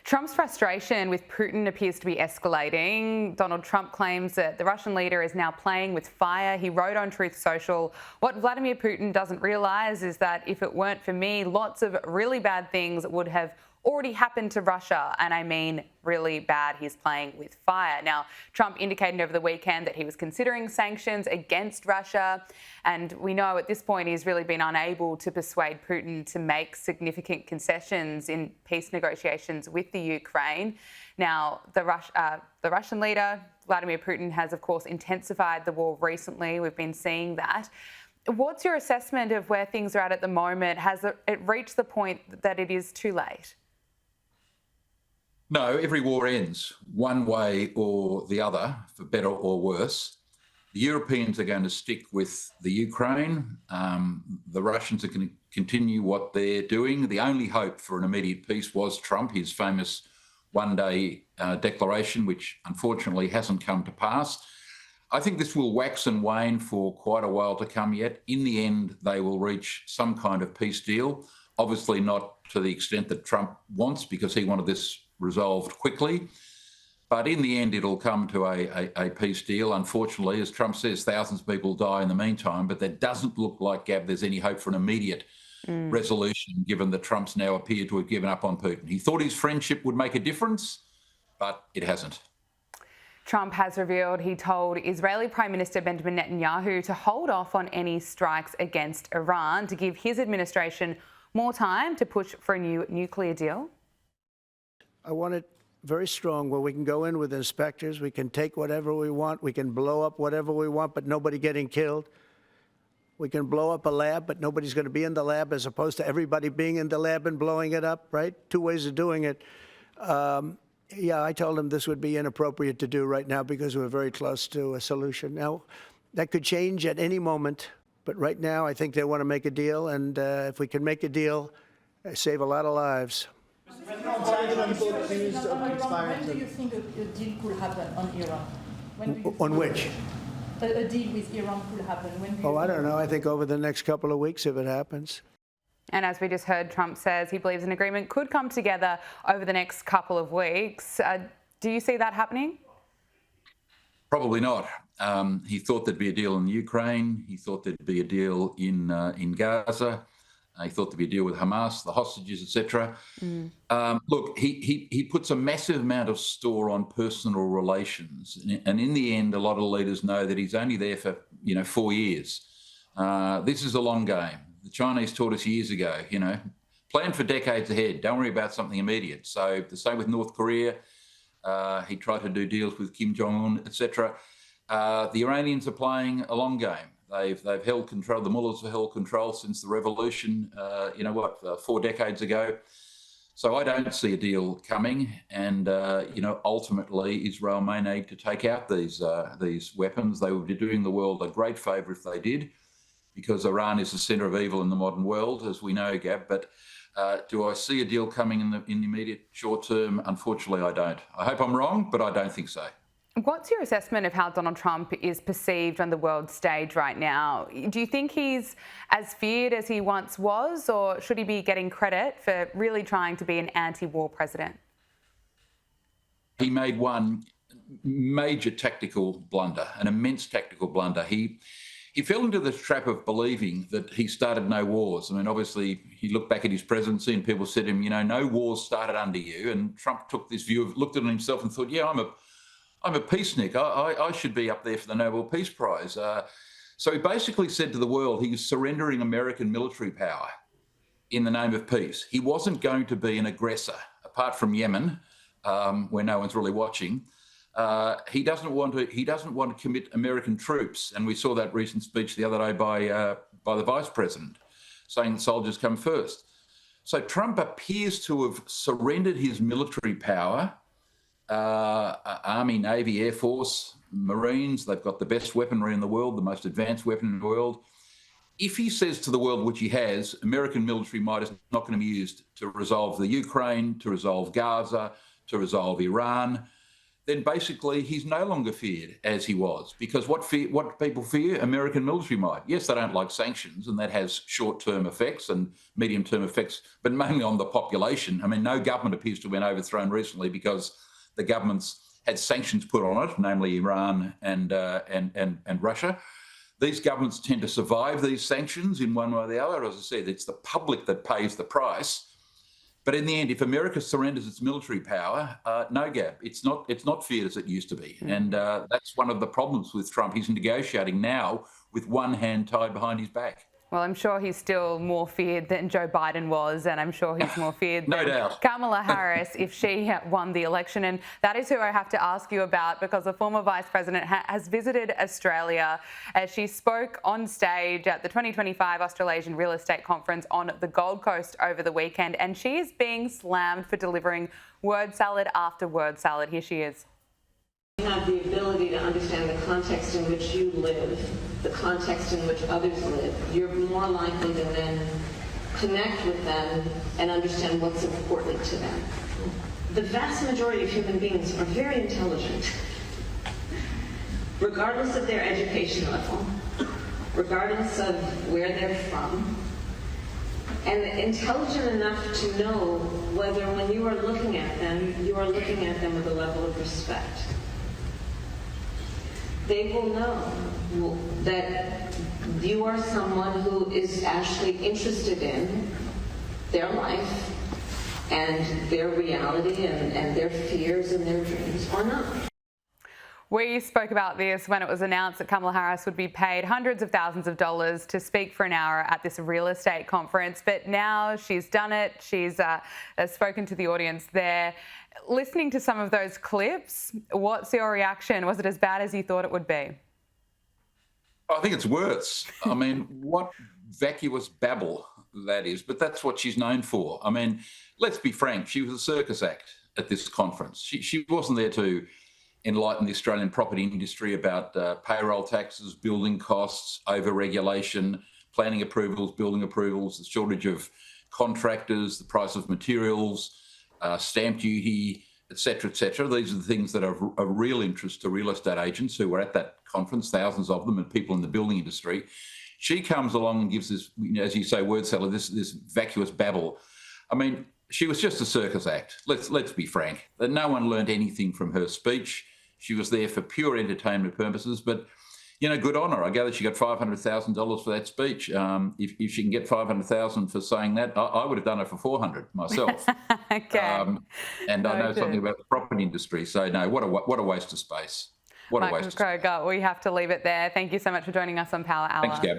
Trump's frustration with Putin appears to be escalating. Donald Trump claims that the Russian leader is now playing with fire. He wrote on Truth Social, "What Vladimir Putin doesn't realise is that if it weren't for me, lots of really bad things would have already happened to Russia, and I mean really bad." He's playing with fire. Now, Trump indicated over the weekend that he was considering sanctions against Russia, and we know at this point he's really been unable to persuade Putin to make significant concessions in peace negotiations with the Ukraine. Now, the Russian leader, Vladimir Putin, has of course intensified the war recently. We've been seeing that. What's your assessment of where things are at the moment? Has it reached the point that it is too late? No, every war ends one way or the other, for better or worse. The Europeans are going to stick with the Ukraine. The Russians are going to continue what they're doing. The only hope for an immediate peace was Trump, his famous one-day declaration, which unfortunately hasn't come to pass. I think this will wax and wane for quite a while to come yet. In the end, they will reach some kind of peace deal. Obviously not to the extent that Trump wants, because he wanted this resolved quickly. But in the end, it'll come to a peace deal. Unfortunately, as Trump says, thousands of people die in the meantime, but that doesn't look like, Gab, there's any hope for an immediate resolution, given that Trump's now appeared to have given up on Putin. He thought his friendship would make a difference, but it hasn't. Trump has revealed he told Israeli Prime Minister Benjamin Netanyahu to hold off on any strikes against Iran to give his administration more time to push for a new nuclear deal. I want it very strong, where we can go in with inspectors, we can take whatever we want, we can blow up whatever we want, but nobody getting killed. We can blow up a lab, but nobody's going to be in the lab, as opposed to everybody being in the lab and blowing it up, right? Two ways of doing it. Yeah, I told him this would be inappropriate to do right now because we're very close to a solution. Now, that could change at any moment, but right now I think they want to make a deal, and if we can make a deal, save a lot of lives. When do you think a deal could happen on Iran? On which? A deal with Iran could happen. I don't know. I think over the next couple of weeks, if it happens. And as we just heard, Trump says he believes an agreement could come together over the next couple of weeks. Do you see that happening? Probably not. He thought there'd be a deal in Ukraine. He thought there'd be a deal in Gaza. He thought there'd be a deal with Hamas, the hostages, etc. Look, he puts a massive amount of store on personal relations, and in the end, a lot of leaders know that he's only there for 4 years. This is a long game. The Chinese taught us years ago, plan for decades ahead. Don't worry about something immediate. So the same with North Korea. He tried to do deals with Kim Jong-un, etc. The Iranians are playing a long game. They've held control. The mullahs have held control since the revolution. 4 decades ago. So I don't see a deal coming. And ultimately, Israel may need to take out these weapons. They would be doing the world a great favour if they did, because Iran is the centre of evil in the modern world, as we know, Gab. But do I see a deal coming in the immediate short term? Unfortunately, I don't. I hope I'm wrong, but I don't think so. What's your assessment of how Donald Trump is perceived on the world stage right now? Do you think he's as feared as he once was, or should he be getting credit for really trying to be an anti-war president? He made one major tactical blunder, an immense tactical blunder. He fell into the trap of believing that he started no wars. I mean, obviously, he looked back at his presidency and people said to him, no wars started under you. And Trump took this view, looked at himself and thought, yeah, I'm a peacenik. I should be up there for the Nobel Peace Prize. So he basically said to the world he was surrendering American military power in the name of peace. He wasn't going to be an aggressor, apart from Yemen, where no one's really watching. He doesn't want to commit American troops, and we saw that recent speech the other day by the Vice President, saying that soldiers come first. So Trump appears to have surrendered his military power. Army, Navy, Air Force, Marines, they've got the best weaponry in the world, the most advanced weapon in the world. If he says to the world, which he has, American military might is not going to be used to resolve the Ukraine, to resolve Gaza, to resolve Iran, then basically he's no longer feared as he was. Because what people fear? American military might. Yes, they don't like sanctions, and that has short-term effects and medium-term effects, but mainly on the population. I mean, no government appears to have been overthrown recently because the government's had sanctions put on it, namely Iran and Russia. These governments tend to survive these sanctions in one way or the other. As I said, it's the public that pays the price. But in the end, if America surrenders its military power, no, Gab, it's not feared as it used to be. And that's one of the problems with Trump. He's negotiating now with one hand tied behind his back. Well, I'm sure he's still more feared than Joe Biden was, and I'm sure he's more feared No than doubt. Kamala Harris if she won the election. And that is who I have to ask you about, because the former Vice President has visited Australia. She spoke on stage at the 2025 Australasian Real Estate Conference on the Gold Coast over the weekend, and she is being slammed for delivering word salad after word salad. Here she is. You have the ability to understand the context in which you live, the context in which others live. You're more likely to then connect with them and understand what's important to them. The vast majority of human beings are very intelligent, regardless of their education level, regardless of where they're from, and intelligent enough to know whether when you are looking at them, you are looking at them with a level of respect. They will know that you are someone who is actually interested in their life and their reality and their fears and their dreams, or not. We spoke about this when it was announced that Kamala Harris would be paid hundreds of thousands of dollars to speak for an hour at this real estate conference. But now she's done it. She's spoken to the audience there. Listening to some of those clips, what's your reaction? Was it as bad as you thought it would be? I think it's worse. I mean, what vacuous babble that is, but that's what she's known for. I mean, let's be frank, she was a circus act at this conference. She wasn't there to enlighten the Australian property industry about payroll taxes, building costs, over-regulation, planning approvals, building approvals, the shortage of contractors, the price of materials, stamp duty, et cetera, et cetera. These are the things that are of real interest to real estate agents who were at that conference, thousands of them, and people in the building industry. She comes along and gives this, as you say, word salad, this vacuous babble. I mean, she was just a circus act. Let's be frank. No one learned anything from her speech. She was there for pure entertainment purposes, but good on her. I gather she got $500,000 for that speech. If she can get $500,000 for saying that, I would have done it for $400 myself. Okay. And I know something about the property industry. So no, what a waste of space. What a waste of space. Michael Kroger, we have to leave it there. Thank you so much for joining us on Power Hour. Thanks, Gab.